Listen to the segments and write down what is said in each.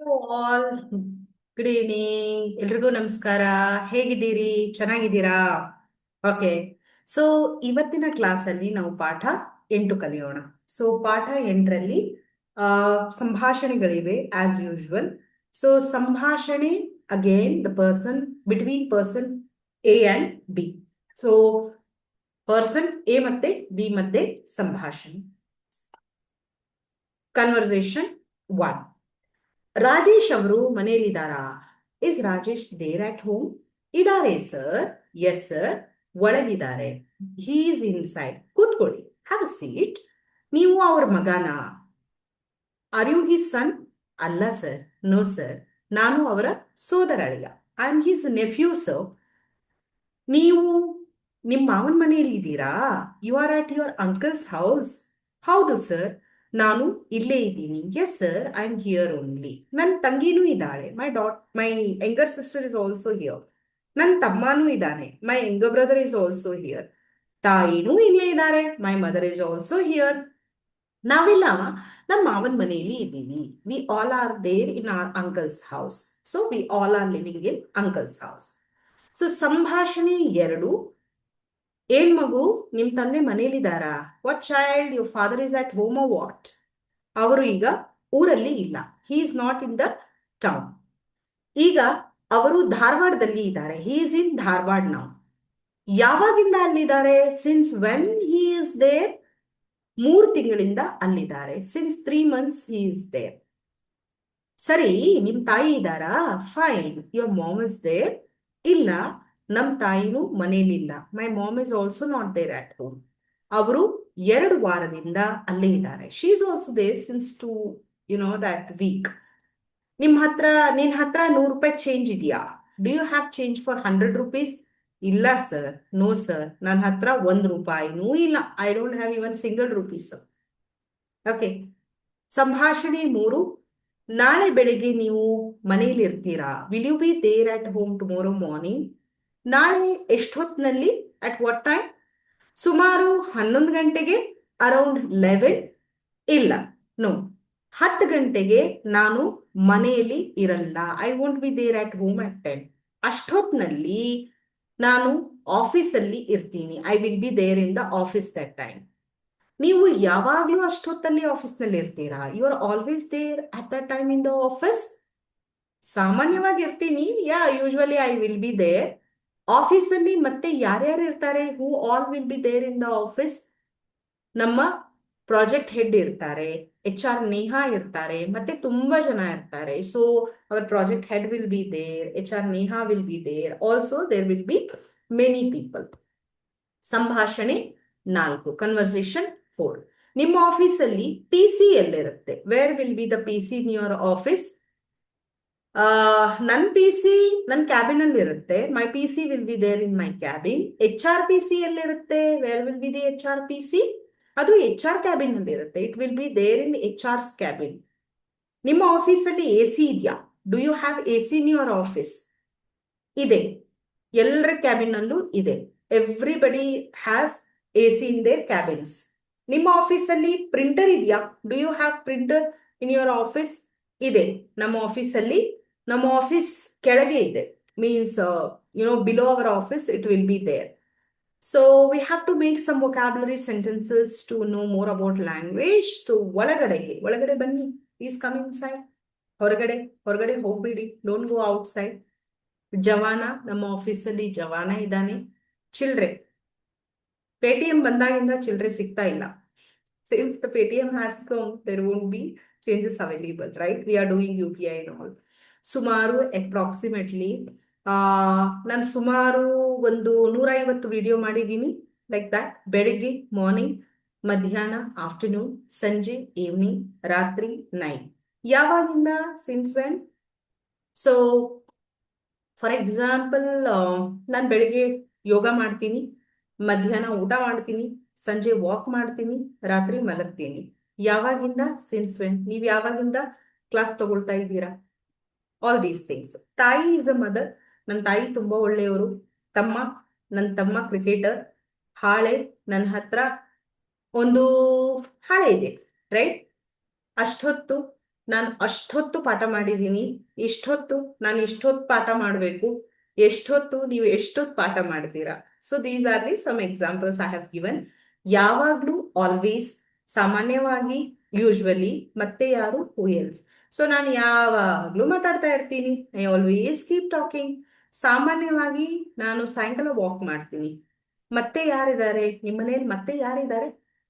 All good evening, ಎಲ್ರಿಗೂ ನಮಸ್ಕಾರ. ಹೇಗಿದ್ದೀರಿ? ಚೆನ್ನಾಗಿದ್ದೀರಾ? ಓಕೆ. ಸೊ ಇವತ್ತಿನ ಕ್ಲಾಸಲ್ಲಿ ನಾವು ಪಾಠ 8 ಕಲಿಯೋಣ. ಸೊ ಪಾಠ 8ರಲ್ಲಿ ಸಂಭಾಷಣೆಗಳಿವೆ ಆಸ್ ಯೂಶುವಲ್. ಸೊ ಸಂಭಾಷಣೆ again the person between person A and B. So person A ಮತ್ತೆ ಬಿ ಮಧ್ಯೆ ಸಂಭಾಷಣೆ. ಕನ್ವರ್ಸೇಷನ್ 1. ರಾಜೇಶ್ ಅವರು ಮನೆಯಲ್ಲಿದ್ದಾರಾ? Is Rajesh there at home? ಇದಾರೆ ಸರ್. ಎಸ್ ಸರ್, ಒಳಗಿದ್ದಾರೆ. He is inside. ಕೂತ್ಕೊಳ್ಳಿ, ಹ್ಯಾವ್ ಅ ಸೀಟ್. ನೀವು ಅವ್ರ ಮಗನಾ? Are you his son? ಅಲ್ಲ ಸರ್, ನೋ ಸರ್, ನಾನು ಅವರ ಸೋದರ ಅಳಿಯ. I am his nephew sir. ನೀವು ನಿಮ್ಮ ಮಾವನ ಮನೆಯಲ್ಲಿ ಇದ್ದೀರಾ? You are at your uncle's house? ಹೌದು ಸರ್, ನಾನು ಇಲ್ಲೇ ಇದ್ದೀನಿ. Yes sir, I am here only. ನನ್ನ ತಂಗಿನೂ ಇದ್ದಾಳೆ. My younger sister is also here. ನನ್ನ ತಮ್ಮನೂ ಇದ್ದಾನೆ. My younger brother is also here. ತಾಯಿನೂ ಇಲ್ಲೇ ಇದ್ದಾರೆ. My mother is also here. ನಾವೆಲ್ಲ ನಮ್ಮ ಮಾವನ ಮನೆಯಲ್ಲಿ ಇದ್ದೀವಿ. We all are there in our uncle's house. So we all are living in uncle's house. So ಸಂಭಾಷಣೆ 2. ಏನ್ ಮಗು, ನಿಮ್ ತಂದೆ ಮನೇಲಿದ್ದಾರಾ? What child, your father is at home or what? ಅವರು ಈಗ ಊರಲ್ಲಿ ಇಲ್ಲ. He is not in the town. ಈಗ ಅವರು ಧಾರವಾಡದಲ್ಲಿ ಇದ್ದಾರೆ. He is in Dharwad now. ಯಾವಾಗಿಂದ ಅಲ್ಲಿದ್ದಾರೆ? Since when he is there? 3 ತಿಂಗಳಿಂದ ಅಲ್ಲಿದ್ದಾರೆ. Since 3 months he is there. ಸರಿ, ನಿಮ್ ತಾಯಿ ಇದ್ದಾರಾ? Fine. Your mom is there? ಇಲ್ಲ, ನಮ್ ತಾಯಿನೂ ಮನೇಲಿಲ್ಲ. My mom is also not there at home. ಅವರು 2 ವಾರದಿಂದ ಅಲ್ಲೇ ಇದ್ದಾರೆ. She is also there since to that week. ನಿನ್ ಹತ್ರ 100 ರೂಪಾಯಿ ಚೇಂಜ್ ಇದೆಯಾ? Do you have change for 100 rupees? ಇಲ್ಲ ಸರ್, ನೋ ಸರ್, ನನ್ನ ಹತ್ರ 1 ರೂಪಾಯಿನೂ ಇಲ್ಲ. I don't have even single rupees. Okay. ಸಂಭಾಷಣೆ 3. ನಾಳೆ ಬೆಳಿಗ್ಗೆ ನೀವು ಮನೆಯಲ್ಲಿ ಇರ್ತೀರಾ? Will you be there at home tomorrow morning? ನಾಳೆ ಎಷ್ಟೊತ್ತಿನಲ್ಲಿ? At what time? ಸುಮಾರು 11 ಗಂಟೆಗೆ. ಅರೌಂಡ್ 11? ಇಲ್ಲ, ನೋ, 10 ಗಂಟೆಗೆ ನಾನು ಮನೆಯಲ್ಲಿ ಇರಲ್ಲ. I won't be there at home at 10. ಅಷ್ಟೊತ್ತಿನಲ್ಲಿ ನಾನು ಆಫೀಸಲ್ಲಿ ಇರ್ತೀನಿ. I will be there in the office that time. ನೀವು ಯಾವಾಗ್ಲೂ ಅಷ್ಟೊತ್ತಲ್ಲಿ ಆಫೀಸ್ನಲ್ಲಿ ಇರ್ತೀರಾ? You are always there at the time in the office? ಸಾಮಾನ್ಯವಾಗಿ ಇರ್ತೀನಿ. Usually I will be there. ಆಫೀಸಲ್ಲಿ ಮತ್ತೆ ಯಾರ್ಯಾರು ಇರ್ತಾರೆ? Who all will be there in the office? ನಮ್ಮ ಪ್ರಾಜೆಕ್ಟ್ ಹೆಡ್ ಇರ್ತಾರೆ, HR ನೇಹಾ ಇರ್ತಾರೆ, ಮತ್ತೆ ತುಂಬಾ ಜನ ಇರ್ತಾರೆ. So our project head will be there, HR Neha will be there. Also there will be many people. ಸಂಭಾಷಣೆ 4. ಕನ್ವರ್ಸೇಷನ್ 4. ನಿಮ್ಮ ಆಫೀಸಲ್ಲಿ PC ಎಲ್ಲಿರುತ್ತೆ? Where will be the PC in your office? ನನ್ನ PC ನನ್ನ ಕ್ಯಾಬಿನ್ ಅಲ್ಲಿ ಇರುತ್ತೆ. My PC will be there in my cabin. HR PC ಎಲ್ಲಿರುತ್ತೆ? Where will be the HR PC? ಅದು HR ಕ್ಯಾಬಿನ್ ಅಲ್ಲಿ ಇರುತ್ತೆ. It will be there in HR's cabin. ನಿಮ್ಮ ಆಫೀಸಲ್ಲಿ AC ಇದೆಯಾ? Do you have AC in your office? ಇದೆ, ಎಲ್ಲರ cabin ಅಲ್ಲೂ ಇದೆ. Everybody has AC in their cabins. ನಿಮ್ಮ ಆಫೀಸಲ್ಲಿ ಪ್ರಿಂಟರ್ ಇದೆಯಾ? Do you have printer in your office? ಇದೆ, ನಮ್ಮ ಆಫೀಸ್ ಕೆಳಗೆ ಇದೆ. Means below our office it will be there. So we have to make some vocabulary sentences to know more about language. ಒಳಗಡೆ ಬನ್ನಿ. Please come inside. ಹೊರಗಡೆ ಹೋಗ್ಬೇಡಿ. Don't go out side. ಜವಾನ, ನಮ್ಮ ಆಫೀಸಲ್ಲಿ ಜವಾನ ಇದ್ದಾನೆ. ಚಿಲ್ಡ್ರೆ, ಪೇಟಿಎಂ ಬಂದಾಗಿಂದ ಚಿಲ್ಡ್ರೆ ಸಿಗ್ತಾ ಇಲ್ಲ. Since the Paytm has come, there won't be changes available, right? We are doing UPI and all. ಸುಮಾರು ಅಪ್ರಾಕ್ಸಿಮೇಟ್ಲಿ ನಾನು ಸುಮಾರು ಒಂದು 150 ವಿಡಿಯೋ ಮಾಡಿದ್ದೀನಿ. Like that. ಬೆಳಿಗ್ಗೆ, ಮಾರ್ನಿಂಗ್, ಮಧ್ಯಾಹ್ನ, ಆಫ್ಟರ್ನೂನ್, ಸಂಜೆ, ಈವ್ನಿಂಗ್, ರಾತ್ರಿ, ನೈಟ್. ಯಾವಾಗಿಂದ? Since when? So for example, ನಾನು ಬೆಳಿಗ್ಗೆ ಯೋಗ ಮಾಡ್ತೀನಿ, ಮಧ್ಯಾಹ್ನ ಊಟ ಮಾಡ್ತೀನಿ, ಸಂಜೆ ವಾಕ್ ಮಾಡ್ತೀನಿ, ರಾತ್ರಿ ಮಲಗ್ತೀನಿ. ಯಾವಾಗಿಂದ? Since when? ನೀವು ಯಾವಾಗಿಂದ ಕ್ಲಾಸ್ ತಗೊಳ್ತಾ ಇದ್ದೀರಾ? All these things. ತಾಯಿ ಇಸ್ ಅ ಮದರ್. ನನ್ನ ತಾಯಿ ತುಂಬಾ ಒಳ್ಳೆಯವರು. ನನ್ನ ತಮ್ಮ ಕ್ರಿಕೆಟರ್. ಹಾಳೆ, ನನ್ನ ಹತ್ರ ಒಂದು ಹಾಳೆ ಇದೆ, ರೈಟ್? ಅಷ್ಟೊತ್ತು ನಾನು ಅಷ್ಟೊತ್ತು ಪಾಠ ಮಾಡಿದ್ದೀನಿ, ಇಷ್ಟೊತ್ತು ನಾನು ಇಷ್ಟೊತ್ತು ಪಾಠ ಮಾಡಬೇಕು, ಎಷ್ಟೊತ್ತು ನೀವು ಎಷ್ಟೊತ್ತು ಪಾಠ ಮಾಡ್ತೀರಾ. So these are the some examples I have given. ಯಾವಾಗ್ಲೂ, ಆಲ್ವೇಸ್, ಸಾಮಾನ್ಯವಾಗಿ, ಯೂಶ್ವಲಿ, ಮತ್ತೆ ಯಾರು, ಹೂ ಎಲ್ಸ್. ಸೊ ನಾನು ಯಾವಾಗ್ಲೂ ಮಾತಾಡ್ತಾ ಇರ್ತೀನಿ, ಐ ಆಲ್ವೇಸ್ ಕೀಪ್ ಟಾಕಿಂಗ್. ಸಾಮಾನ್ಯವಾಗಿ ನಾನು ಸಾಯಂಕಾಲ ವಾಕ್ ಮಾಡ್ತೀನಿ. ಮತ್ತೆ ಯಾರಿದ್ದಾರೆ ನಿಮ್ಮ ಮನೇಲಿ, ಮತ್ತೆ ಯಾರಿದ್ದಾರೆ,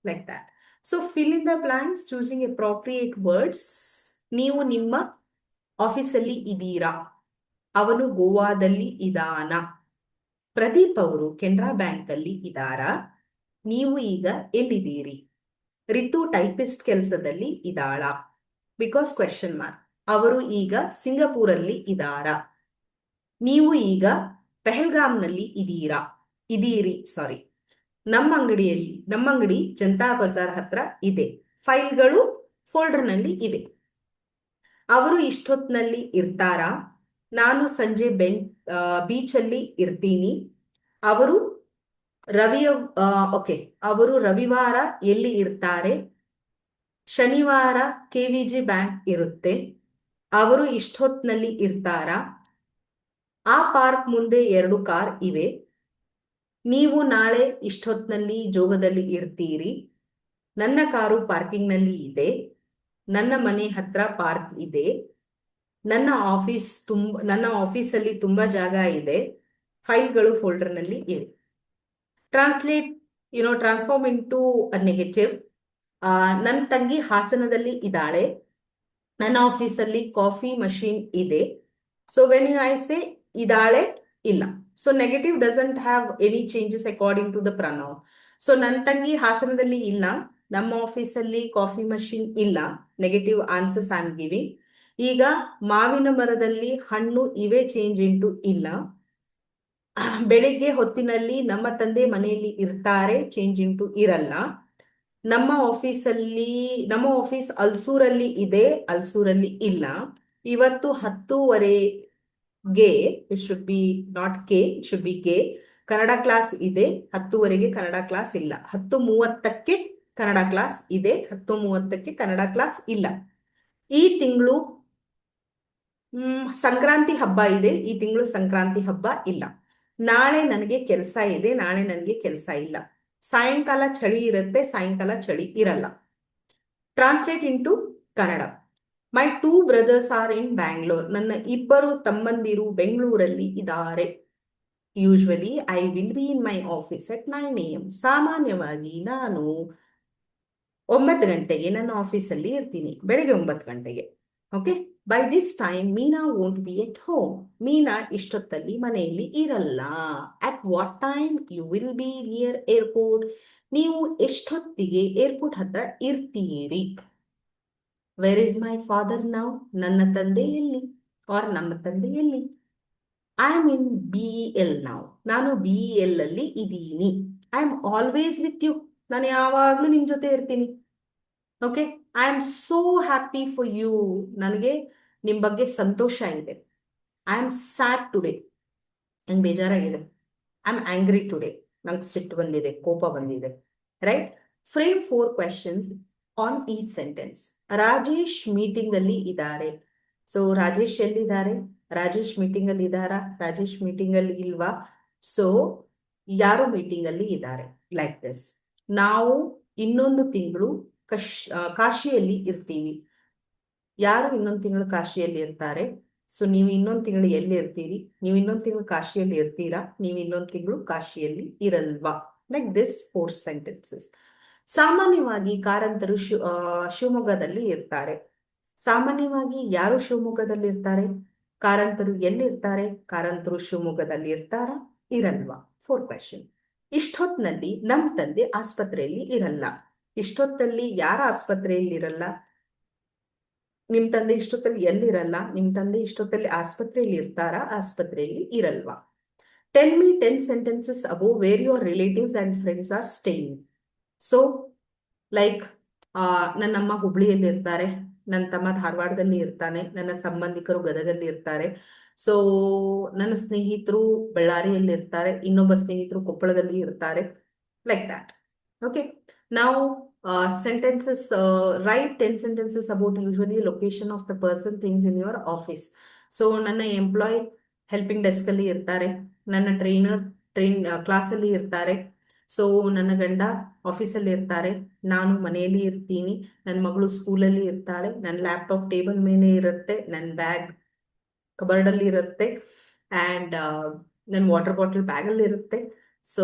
like that. So fill in the blanks choosing appropriate words. ನೀವು ನಿಮ್ಮ ಆಫೀಸಲ್ಲಿ ಇದ್ದೀರಾ, ಅವನು ಗೋವಾದಲ್ಲಿ ಇದಾನ, ಪ್ರದೀಪ್ ಅವರು ಕೆನರಾ ಬ್ಯಾಂಕ್ ಅಲ್ಲಿ ಇದ್ದಾರಾ, ನೀವು ಈಗ ಎಲ್ಲಿದ್ದೀರಿ, ರಿತು ಟೈಪಿಸ್ಟ್ ಕೆಲಸದಲ್ಲಿ ಇದ್ದಾಳಾ, ಬಿಕಾಸ್ ಕ್ವೆಶನ್ ಮಾರ್ಕ್. ಅವರು ಈಗ ಸಿಂಗಪೂರಲ್ಲಿ ಇದ್ದಾರಾ, ನೀವು ಈಗ ಪೆಹಲ್ಗಾಮ್ನಲ್ಲಿ ಇದೀರಿ, ಸಾರಿ. ನಮ್ಮ ಅಂಗಡಿ ಜನತಾ ಬಜಾರ್ ಹತ್ರ ಇದೆ, ಫೈಲ್ಗಳು ಫೋಲ್ಡರ್ನಲ್ಲಿ ಇವೆ. ಅವರು ಇಷ್ಟೊತ್ತಿನಲ್ಲಿ ಇರ್ತಾರಾ, ನಾನು ಸಂಜೆ ಬೀಚಲ್ಲಿ ಇರ್ತೀನಿ, ಅವರು ಅವರು ರವಿವಾರ ಎಲ್ಲಿ ಇರ್ತಾರೆ, ಶನಿವಾರ KVG ಬ್ಯಾಂಕ್ ಇರುತ್ತೆ, ಅವರು ಇಷ್ಟೊತ್ತಿನಲ್ಲಿ ಇರ್ತಾರಾ, ಆ ಪಾರ್ಕ್ ಮುಂದೆ 2 ಕಾರ್ ಇವೆ, ನೀವು ನಾಳೆ ಇಷ್ಟೊತ್ತಿನಲ್ಲಿ ಜೋಗದಲ್ಲಿ ಇರ್ತೀರಿ, ನನ್ನ ಕಾರು ಪಾರ್ಕಿಂಗ್ನಲ್ಲಿ ಇದೆ, ನನ್ನ ಮನೆ ಹತ್ರ ಪಾರ್ಕ್ ಇದೆ, ನನ್ನ ಆಫೀಸಲ್ಲಿ ತುಂಬಾ ಜಾಗ ಇದೆ, ಫೈಲ್ಗಳು ಫೋಲ್ಡರ್ನಲ್ಲಿ ಇವೆ. Translate, transform into a negative. ನನ್ನ ತಂಗಿ ಹಾಸನದಲ್ಲಿ ಇದ್ದಾಳೆ, ನನ್ನ ಆಫೀಸಲ್ಲಿ ಕಾಫಿ ಮಷೀನ್ ಇದೆ. So when you I say ಇದ್ದಾಳೆ, ಇಲ್ಲ. So negative doesn't have any changes according to the pronoun. So ನನ್ನ ತಂಗಿ ಹಾಸನದಲ್ಲಿ ಇಲ್ಲ, ನಮ್ಮ ಆಫೀಸಲ್ಲಿ ಕಾಫಿ ಮಷೀನ್ ಇಲ್ಲ, negative answers I am giving. ಈಗ ಮಾವಿನ ಮರದಲ್ಲಿ ಹಣ್ಣು ಇವೆ, ಚೇಂಜ್ ಇಂಟು ಇಲ್ಲ. ಬೆಳಿಗ್ಗೆ ಹೊತ್ತಿನಲ್ಲಿ ನಮ್ಮ ತಂದೆ ಮನೆಯಲ್ಲಿ ಇರ್ತಾರೆ, ಚೇಂಜ್ ಇಂಟು ಇರಲ್ಲ. ನಮ್ಮ ಆಫೀಸ್ ಅಲ್ಸೂರಲ್ಲಿ ಇದೆ, ಅಲ್ಸೂರಲ್ಲಿ ಇಲ್ಲ. ಇವತ್ತು 10:15ಗೆ, ಇಟ್ ಶುಡ್ ಬಿ ನಾಟ್ ಕೆ, ಇಟ್ ಶುಡ್ ಬಿ ಗೆ, ಕನ್ನಡ ಕ್ಲಾಸ್ ಇದೆ, 10:00ಗೆ ಕನ್ನಡ ಕ್ಲಾಸ್ ಇಲ್ಲ. 10:30ಕ್ಕೆ ಕನ್ನಡ ಕ್ಲಾಸ್ ಇದೆ, 10:30ಕ್ಕೆ ಕನ್ನಡ ಕ್ಲಾಸ್ ಇಲ್ಲ. ಈ ತಿಂಗಳು ಸಂಕ್ರಾಂತಿ ಹಬ್ಬ ಇದೆ, ಈ ತಿಂಗಳು ಸಂಕ್ರಾಂತಿ ಹಬ್ಬ ಇಲ್ಲ. ನಾಳೆ ನನಗೆ ಕೆಲಸ ಇದೆ, ನಾಳೆ ನನಗೆ ಕೆಲಸ ಇಲ್ಲ. ಸಾಯಂಕಾಲ ಚಳಿ ಇರುತ್ತೆ, ಸಾಯಂಕಾಲ ಚಳಿ ಇರಲ್ಲ. Translate into Kannada. My 2 brothers are in Bangalore. ನನ್ನ 2 ತಮ್ಮಂದಿರು ಬೆಂಗಳೂರಲ್ಲಿ ಇದ್ದಾರೆ. Usually I will be in my office at 9 AM. ಸಾಮಾನ್ಯವಾಗಿ ನಾನು 9 ಗಂಟೆಗೆ ನನ್ನ ಆಫೀಸಲ್ಲಿ ಇರ್ತೀನಿ, ಬೆಳಗ್ಗೆ 9 ಗಂಟೆಗೆ. Okay, by this time Meena won't be at home. Meena ಇಷ್ಟೊತ್ತಲ್ಲಿ ಮನೆಯಲ್ಲಿ ಇರಲ್ಲ. At what time you will be near airport. ನೀವು ಎಷ್ಟೊತ್ತಿಗೆ ಏರ್ಪೋರ್ಟ್ ಹತ್ರ ಇರ್ತೀರಿ. Where is my father now. ನನ್ನ ತಂದೆ ಎಲ್ಲಿ, ಆರ್ ನಮ್ಮ ತಂದೆ ಎಲ್ಲಿ. I am in BEL now. ನಾನು BEL ಅಲ್ಲಿ ಇದ್ದೀನಿ. I am always with you. ನಾನು ಯಾವಾಗ್ಲೂ ನಿಮ್ ಜೊತೆ ಇರ್ತೀನಿ. Okay, I am so happy for you. ನನಗೆ ನಿಮ್ ಬಗ್ಗೆ ಸಂತೋಷ ಇದೆ. I am sad today. ನಂಗೆ ಬೇಜಾರಾಗಿದೆ. I am angry today. ನಂಗೆ ಸಿಟ್ಟು ಬಂದಿದೆ, ಕೋಪ ಬಂದಿದೆ. Right. Frame 4 questions on each sentence. Rajesh meeting ಅಲ್ಲಿ ಇದ್ದಾರೆ. ಸೊ ರಾಜೇಶ್ ಎಲ್ಲಿದ್ದಾರೆ, ರಾಜೇಶ್ ಮೀಟಿಂಗ್ ಅಲ್ಲಿ ಇದ್ದಾರಾ, ರಾಜೇಶ್ ಮೀಟಿಂಗ್ ಅಲ್ಲಿ ಇಲ್ವಾ. ಸೊ ಯಾರು ಮೀಟಿಂಗ್ ಅಲ್ಲಿ ಇದ್ದಾರೆ, ಲೈಕ್ ದಿಸ್. ನಾವು ಇನ್ನೊಂದು ತಿಂಗಳು ಕಾಶಿಯಲ್ಲಿ ಇರ್ತೀವಿ. ಯಾರು ಇನ್ನೊಂದು ತಿಂಗಳು ಕಾಶಿಯಲ್ಲಿ ಇರ್ತಾರೆ. ಸೊ ನೀವು ಇನ್ನೊಂದು ತಿಂಗಳು ಎಲ್ಲಿ ಇರ್ತೀರಿ, ನೀವು ಇನ್ನೊಂದು ತಿಂಗಳು ಕಾಶಿಯಲ್ಲಿ ಇರ್ತೀರಾ, ನೀವು ಇನ್ನೊಂದು ತಿಂಗಳು ಕಾಶಿಯಲ್ಲಿ ಇರಲ್ವಾ. Like this 4 sentences. ಸಾಮಾನ್ಯವಾಗಿ ಕಾರಂತರು ಶಿವಮೊಗ್ಗದಲ್ಲಿ ಇರ್ತಾರೆ. ಸಾಮಾನ್ಯವಾಗಿ ಯಾರು ಶಿವಮೊಗ್ಗದಲ್ಲಿ ಇರ್ತಾರೆ, ಕಾರಂತರು ಎಲ್ಲಿರ್ತಾರೆ, ಕಾರಂತರು ಶಿವಮೊಗ್ಗದಲ್ಲಿ ಇರ್ತಾರಾ, ಇರಲ್ವಾ. 4 ಕ್ವೆಶನ್. ಇಷ್ಟೊತ್ತಿನಲ್ಲಿ ನಮ್ಮ ತಂದೆ ಆಸ್ಪತ್ರೆಯಲ್ಲಿ ಇರಲ್ಲ. ಇಷ್ಟೊತ್ತಲ್ಲಿ ಯಾರ ಆಸ್ಪತ್ರೆಯಲ್ಲಿ ಇರಲ್ಲ, ನಿಮ್ ತಂದೆ ಇಷ್ಟೊತ್ತಲ್ಲಿ ಎಲ್ಲಿರಲ್ಲ, ನಿಮ್ ತಂದೆ ಇಷ್ಟೊತ್ತಲ್ಲಿ ಆಸ್ಪತ್ರೆಯಲ್ಲಿ ಇರ್ತಾರಾ, ಆಸ್ಪತ್ರೆಯಲ್ಲಿ ಇರಲ್ವಾ. Tell me 10 sentences above where your relatives and friends are staying. So like, ನನ್ನಮ್ಮ ಹುಬ್ಳಿಯಲ್ಲಿ ಇರ್ತಾರೆ, ನನ್ನ ತಮ್ಮ ಧಾರವಾಡದಲ್ಲಿ ಇರ್ತಾನೆ, ನನ್ನ ಸಂಬಂಧಿಕರು ಗದಗಲ್ಲಿ ಇರ್ತಾರೆ. ಸೊ ನನ್ನ ಸ್ನೇಹಿತರು ಬಳ್ಳಾರಿಯಲ್ಲಿ ಇರ್ತಾರೆ, ಇನ್ನೊಬ್ಬ ಸ್ನೇಹಿತರು ಕೊಪ್ಪಳದಲ್ಲಿ ಇರ್ತಾರೆ, ಲೈಕ್ ದ್ಯಾಟ್. ಓಕೆ, ನಾವು sentences, write 10 sentences about usually location of the person, things in your office. So ನನ್ನ ಎಂಪ್ಲಾಯ್ ಹೆಲ್ಪಿಂಗ್ ಡೆಸ್ಕಲ್ಲಿ ಇರ್ತಾರೆ, ನನ್ನ ಟ್ರೈನ್ ಕ್ಲಾಸಲ್ಲಿ ಇರ್ತಾರೆ, ಸೊ ನನ್ನ ಗಂಡ ಆಫೀಸಲ್ಲಿ ಇರ್ತಾರೆ, ನಾನು ಮನೆಯಲ್ಲಿ ಇರ್ತೀನಿ, ನನ್ನ ಮಗಳು ಸ್ಕೂಲಲ್ಲಿ ಇರ್ತಾಳೆ, ನನ್ನ ಲ್ಯಾಪ್ಟಾಪ್ ಟೇಬಲ್ ಮೇಲೆ ಇರುತ್ತೆ, ನನ್ನ ಬ್ಯಾಗ್ ಕಬರ್ಡಲ್ಲಿ ಇರುತ್ತೆ, ಆ್ಯಂಡ್ ನನ್ನ ವಾಟರ್ ಬಾಟಲ್ ಬ್ಯಾಗಲ್ಲಿ ಇರುತ್ತೆ, ಸೊ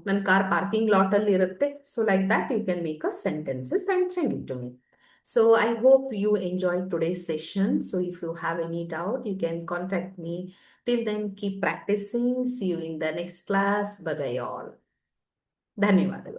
ನನ್ನ ಕಾರ್ ಪಾರ್ಕಿಂಗ್ ಲಾಟಲ್ಲಿ ಇರುತ್ತೆ. So like that you can make a sentences and send it to me. So I hope you enjoyed today's session. So if you have any doubt, you can contact me. Till then, keep practicing. See you in the next class. Bye bye all. ಧನ್ಯವಾದಗಳು.